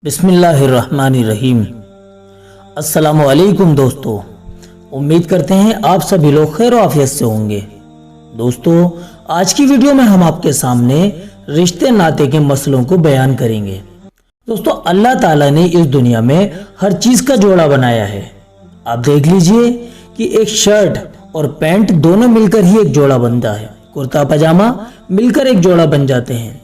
بسم اللہ الرحمن الرحیم۔ السلام علیکم دوستو، امید کرتے ہیں آپ سبھی لوگ خیر و عافیت سے ہوں گے۔ دوستو، آج کی ویڈیو میں ہم آپ کے سامنے رشتے ناطے کے مسئلوں کو بیان کریں گے۔ دوستو، اللہ تعالیٰ نے اس دنیا میں ہر چیز کا جوڑا بنایا ہے۔ آپ دیکھ لیجئے کہ ایک شرٹ اور پینٹ دونوں مل کر ہی ایک جوڑا بنتا ہے، کرتا پاجامہ مل کر ایک جوڑا بن جاتے ہیں،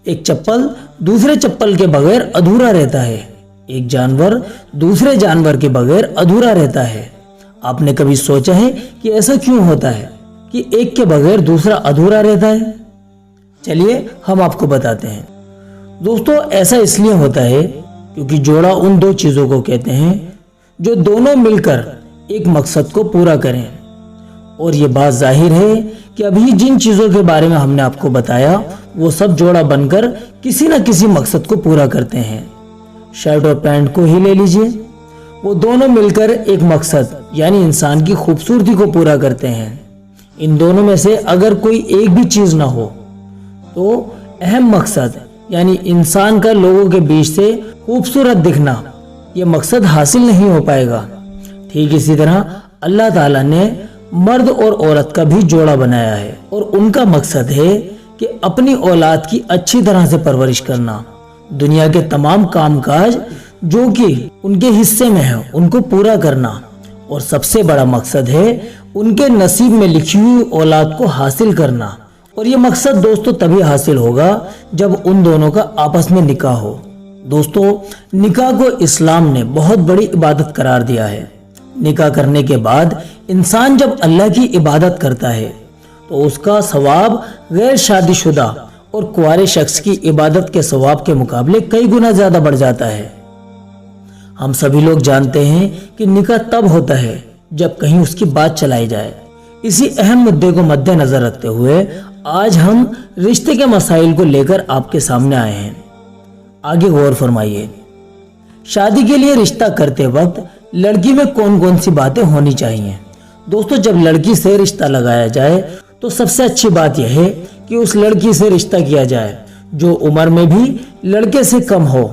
ایک چپل دوسرے چپل کے بغیر ادھورا رہتا ہے، ایک جانور دوسرے جانور کے بغیر ادھورا رہتا ہے۔ آپ نے کبھی سوچا ہے کہ ایسا کیوں ہوتا ہے کہ ایک کے بغیر دوسرا ادھورا رہتا ہے؟ چلیے ہم آپ کو بتاتے ہیں۔ دوستو، ایسا اس لیے ہوتا ہے کیونکہ جوڑا ان دو چیزوں کو کہتے ہیں جو دونوں مل کر ایک مقصد کو پورا کریں، اور یہ بات ظاہر ہے کہ ابھی جن چیزوں کے بارے میں ہم نے آپ کو بتایا وہ سب جوڑا بن کر کسی نہ کسی مقصد کو پورا کرتے ہیں۔ شرٹ اور پینٹ کو ہی لے لیجئے، وہ دونوں مل کر ایک مقصد یعنی انسان کی خوبصورتی کو پورا کرتے ہیں۔ ان دونوں میں سے اگر کوئی ایک بھی چیز نہ ہو تو اہم مقصد یعنی انسان کا لوگوں کے بیچ سے خوبصورت دکھنا، یہ مقصد حاصل نہیں ہو پائے گا۔ ٹھیک اسی طرح اللہ تعالیٰ نے مرد اور عورت کا بھی جوڑا بنایا ہے، اور ان کا مقصد ہے کہ اپنی اولاد کی اچھی طرح سے پرورش کرنا، دنیا کے تمام کام کاج جو کہ ان کے حصے میں ہیں ان کو پورا کرنا، اور سب سے بڑا مقصد ہے ان کے نصیب میں لکھی ہوئی اولاد کو حاصل کرنا۔ اور یہ مقصد دوستو تبھی حاصل ہوگا جب ان دونوں کا آپس میں نکاح ہو۔ دوستو، نکاح کو اسلام نے بہت بڑی عبادت قرار دیا ہے۔ نکاح کرنے کے بعد انسان جب اللہ کی عبادت کرتا ہے تو اس کا ثواب غیر شادی شدہ اور کنوارے شخص کی عبادت کے ثواب کے مقابلے کئی گنا زیادہ بڑھ جاتا ہے۔ ہم سبھی لوگ جانتے ہیں کہ نکاح تب ہوتا ہے جب کہیں اس کی بات چلائی جائے۔ اسی اہم مدعے کو مد نظر رکھتے ہوئے آج ہم رشتے کے مسائل کو لے کر آپ کے سامنے آئے ہیں۔ آگے غور فرمائیے۔ شادی کے لیے رشتہ کرتے وقت لڑکی میں کون کون سی باتیں ہونی چاہیے؟ دوستو، جب لڑکی سے رشتہ لگایا جائے تو سب سے اچھی بات یہ ہے کہ اس لڑکی سے رشتہ کیا جائے جو عمر میں بھی لڑکے سے کم ہو،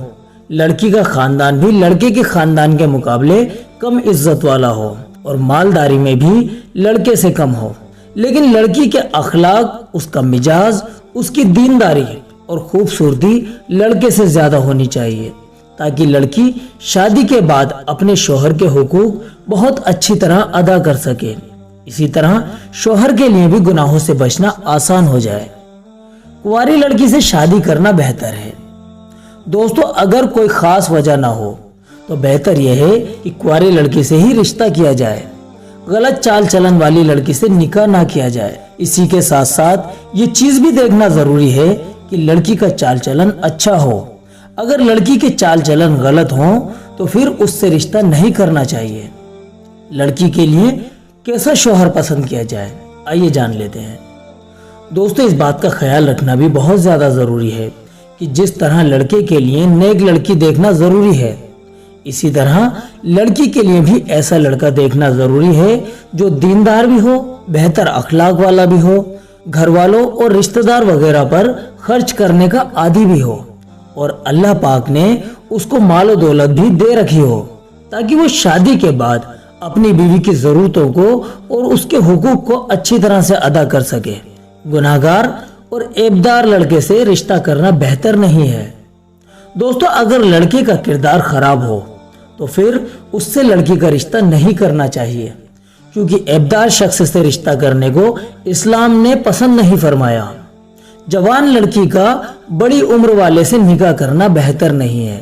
لڑکی کا خاندان بھی لڑکے کے خاندان کے مقابلے کم عزت والا ہو، اور مالداری میں بھی لڑکے سے کم ہو، لیکن لڑکی کے اخلاق، اس کا مزاج، اس کی دینداری اور خوبصورتی لڑکے سے زیادہ ہونی چاہیے، تاکہ لڑکی شادی کے بعد اپنے شوہر کے حقوق بہت اچھی طرح ادا کر سکے۔ اسی طرح شوہر کے لیے بھی گناہوں سے بچنا آسان ہو جائے۔ کنواری لڑکی سے شادی کرنا بہتر ہے۔ دوستو، اگر کوئی خاص وجہ نہ ہو تو بہتر یہ ہے کہ کنواری لڑکی سے ہی رشتہ کیا جائے، غلط چال چلن والی لڑکی سے نکاح نہ کیا جائے۔ اسی کے ساتھ ساتھ یہ چیز بھی دیکھنا ضروری ہے کہ لڑکی کا چال چلن اچھا ہو۔ اگر لڑکی کے چال چلن غلط ہوں تو پھر اس سے رشتہ نہیں کرنا چاہیے۔ لڑکی کے لیے کیسا شوہر پسند کیا جائے، آئیے جان لیتے ہیں۔ دوستو، اس بات کا خیال رکھنا بھی بہت زیادہ ضروری ہے کہ جس طرح لڑکے کے لیے نیک لڑکی دیکھنا ضروری ہے، اسی طرح لڑکی کے لیے بھی ایسا لڑکا دیکھنا ضروری ہے جو دیندار بھی ہو، بہتر اخلاق والا بھی ہو، گھر والوں اور رشتہ دار وغیرہ پر خرچ کرنے کا عادی بھی ہو، اور اللہ پاک نے اس کو مال و دولت بھی دے رکھی ہو تاکہ وہ شادی کے بعد اپنی بیوی کی ضرورتوں کو اور اس کے حقوق کو اچھی طرح سے ادا کر سکے۔ گناہگار اور عیبدار لڑکے سے رشتہ کرنا بہتر نہیں ہے۔ دوستو، اگر لڑکے کا کردار خراب ہو تو پھر اس سے لڑکی کا رشتہ نہیں کرنا چاہیے، کیونکہ عیبدار شخص سے رشتہ کرنے کو اسلام نے پسند نہیں فرمایا۔ جوان لڑکی کا بڑی عمر والے سے نکاح کرنا بہتر نہیں ہے۔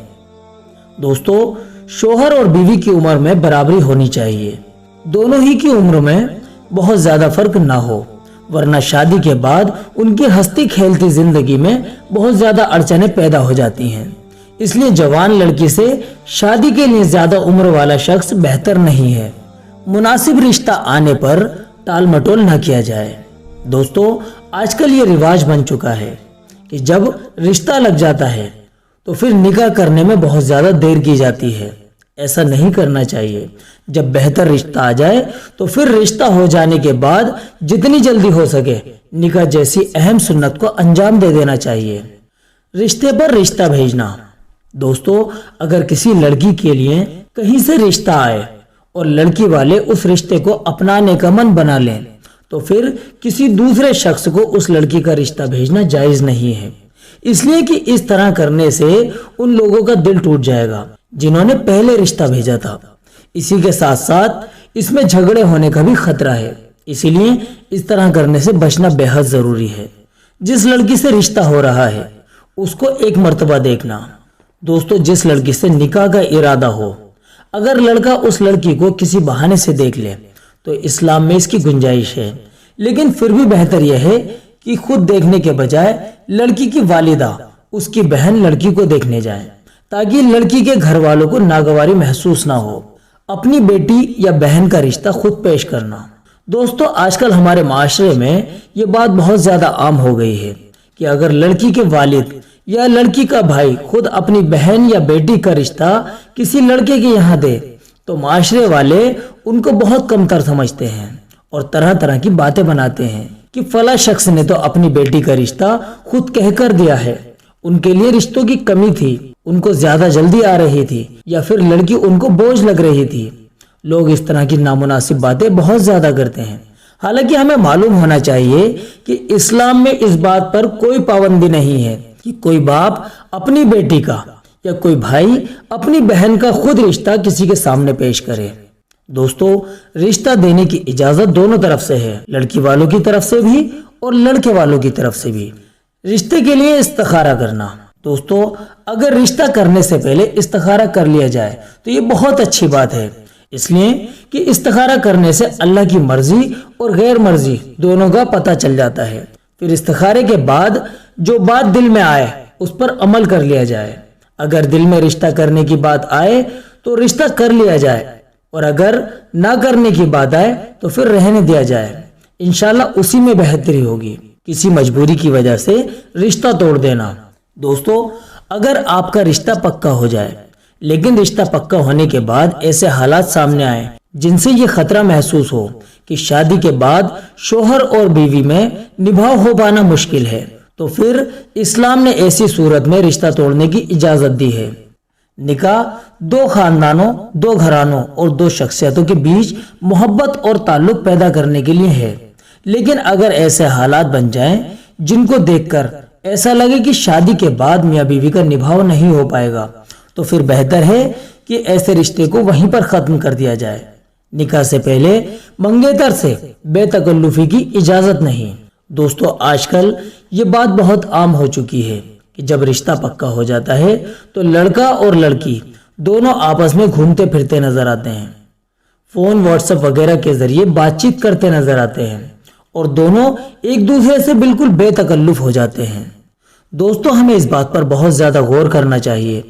دوستو، شوہر اور بیوی کی عمر میں برابری ہونی چاہیے، دونوں ہی کی عمر میں بہت زیادہ فرق نہ ہو، ورنہ شادی کے بعد ان کی ہستی کھیلتی زندگی میں بہت زیادہ اڑچنیں پیدا ہو جاتی ہیں۔ اس لیے جوان لڑکی سے شادی کے لیے زیادہ عمر والا شخص بہتر نہیں ہے۔ مناسب رشتہ آنے پر ٹال مٹول نہ کیا جائے۔ دوستو، آج کل یہ رواج بن چکا ہے کہ جب رشتہ لگ جاتا ہے تو پھر نکاح کرنے میں بہت زیادہ دیر کی جاتی ہے۔ ایسا نہیں کرنا چاہیے۔ جب بہتر رشتہ آ جائے تو پھر رشتہ ہو جانے کے بعد جتنی جلدی ہو سکے نکاح جیسی اہم سنت کو انجام دے دینا چاہیے۔ رشتے پر رشتہ بھیجنا۔ دوستو اگر کسی لڑکی کے لیے کہیں سے رشتہ آئے اور لڑکی والے اس رشتے کو اپنانے کا من بنا لیں تو پھر کسی دوسرے شخص کو اس لڑکی کا رشتہ بھیجنا جائز نہیں ہے، اس لیے کہ اس طرح کرنے سے ان لوگوں کا دل ٹوٹ جائے گا جنہوں نے پہلے رشتہ بھیجا تھا۔ اسی کے ساتھ ساتھ اس میں جھگڑے ہونے کا بھی خطرہ ہے، اسی لیے اس طرح کرنے سے بچنا بے حد ضروری ہے۔ جس لڑکی سے رشتہ ہو رہا ہے اس کو ایک مرتبہ دیکھنا۔ دوستو جس لڑکی سے نکاح کا ارادہ ہو، اگر لڑکا اس لڑکی کو کسی بہانے سے دیکھ لے تو اسلام میں اس کی گنجائش ہے، لیکن پھر بھی بہتر یہ ہے کہ خود دیکھنے کے بجائے لڑکی کی والدہ اس کی بہن لڑکی کو دیکھنے جائیں تاکہ لڑکی کے گھر والوں کو ناگواری محسوس نہ ہو۔ اپنی بیٹی یا بہن کا رشتہ خود پیش کرنا۔ دوستو آج کل ہمارے معاشرے میں یہ بات بہت زیادہ عام ہو گئی ہے کہ اگر لڑکی کے والد یا لڑکی کا بھائی خود اپنی بہن یا بیٹی کا رشتہ کسی لڑکے کے یہاں دے تو معاشرے والے ان کو بہت کمتر سمجھتے ہیں اور طرح طرح کی باتیں بناتے ہیں کہ فلاں شخص نے تو اپنی بیٹی کا رشتہ خود کہہ کر دیا ہے، ان کے لیے رشتوں کی کمی تھی، ان کو زیادہ جلدی آ رہی تھی، یا پھر لڑکی ان کو بوجھ لگ رہی تھی۔ لوگ اس طرح کی نامناسب باتیں بہت زیادہ کرتے ہیں، حالانکہ ہمیں معلوم ہونا چاہیے کہ اسلام میں اس بات پر کوئی پابندی نہیں ہے کہ کوئی باپ اپنی بیٹی کا یا کوئی بھائی اپنی بہن کا خود رشتہ کسی کے سامنے پیش کرے۔ دوستو رشتہ دینے کی اجازت دونوں طرف سے ہے، لڑکی والوں کی طرف سے بھی اور لڑکے والوں کی طرف سے بھی۔ رشتے کے لیے استخارہ کرنا۔ دوستو اگر رشتہ کرنے سے پہلے استخارہ کر لیا جائے تو یہ بہت اچھی بات ہے، اس لیے کہ استخارہ کرنے سے اللہ کی مرضی اور غیر مرضی دونوں کا پتہ چل جاتا ہے۔ پھر استخارے کے بعد جو بات دل میں آئے اس پر عمل کر لیا جائے۔ اگر دل میں رشتہ کرنے کی بات آئے تو رشتہ کر لیا جائے، اور اگر نہ کرنے کی بات آئے تو پھر رہنے دیا جائے، انشاءاللہ اسی میں بہتری ہوگی۔ کسی مجبوری کی وجہ سے رشتہ توڑ دینا۔ دوستو اگر آپ کا رشتہ پکا ہو جائے لیکن رشتہ پکا ہونے کے بعد ایسے حالات سامنے آئے جن سے یہ خطرہ محسوس ہو کہ شادی کے بعد شوہر اور بیوی میں نبھاؤ ہو پانا مشکل ہے، تو پھر اسلام نے ایسی صورت میں رشتہ توڑنے کی اجازت دی ہے۔ نکاح دو خاندانوں، دو گھرانوں اور دو شخصیتوں کے بیچ محبت اور تعلق پیدا کرنے کے لیے ہے، لیکن اگر ایسے حالات بن جائیں جن کو دیکھ کر ایسا لگے کہ شادی کے بعد میاں بیوی کا نبھاؤ نہیں ہو پائے گا تو پھر بہتر ہے کہ ایسے رشتے کو وہیں پر ختم کر دیا جائے۔ نکاح سے پہلے منگیتر سے بے تکلفی کی اجازت نہیں۔ دوستو آج کل یہ بات بہت عام ہو چکی ہے کہ جب رشتہ پکا ہو جاتا ہے تو لڑکا اور لڑکی دونوں آپس میں گھومتے پھرتے نظر آتے ہیں، فون واٹس ایپ وغیرہ کے ذریعے بات چیت کرتے نظر آتے ہیں اور دونوں ایک دوسرے سے بالکل بے تکلف ہو جاتے ہیں۔ دوستو ہمیں اس بات پر بہت زیادہ غور کرنا چاہیے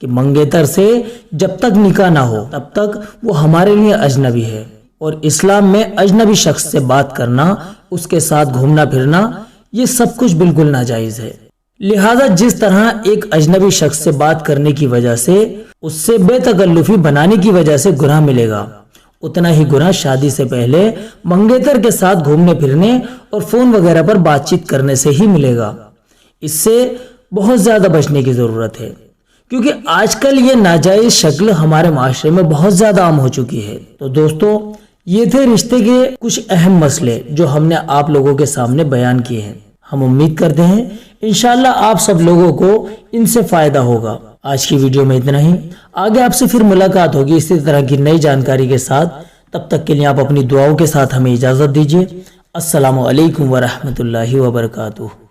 کہ منگیتر سے جب تک نکاح نہ ہو تب تک وہ ہمارے لیے اجنبی ہے، اور اسلام میں اجنبی شخص سے بات کرنا، اس کے ساتھ گھومنا پھرنا، یہ سب کچھ بالکل ناجائز ہے۔ لہذا جس طرح ایک اجنبی شخص سے بات کرنے کی وجہ سے اس سے بے تکلفی بنانے کی وجہ سے گناہ ملے گا، اتنا ہی گناہ شادی سے پہلے منگیتر کے ساتھ گھومنے پھرنے اور فون وغیرہ پر بات چیت کرنے سے ہی ملے گا۔ اس سے بہت زیادہ بچنے کی ضرورت ہے، کیونکہ آج کل یہ ناجائز شکل ہمارے معاشرے میں بہت زیادہ عام ہو چکی ہے۔ تو دوستو یہ تھے رشتے کے کچھ اہم مسئلے جو ہم نے آپ لوگوں کے سامنے بیان کیے ہیں۔ ہم امید کرتے ہیں انشاءاللہ آپ سب لوگوں کو ان سے فائدہ ہوگا۔ آج کی ویڈیو میں اتنا ہی، آگے آپ سے پھر ملاقات ہوگی اسی طرح کی نئی جانکاری کے ساتھ۔ تب تک کے لیے آپ اپنی دعاؤں کے ساتھ ہمیں اجازت دیجیے۔ السلام علیکم ورحمۃ اللہ وبرکاتہ۔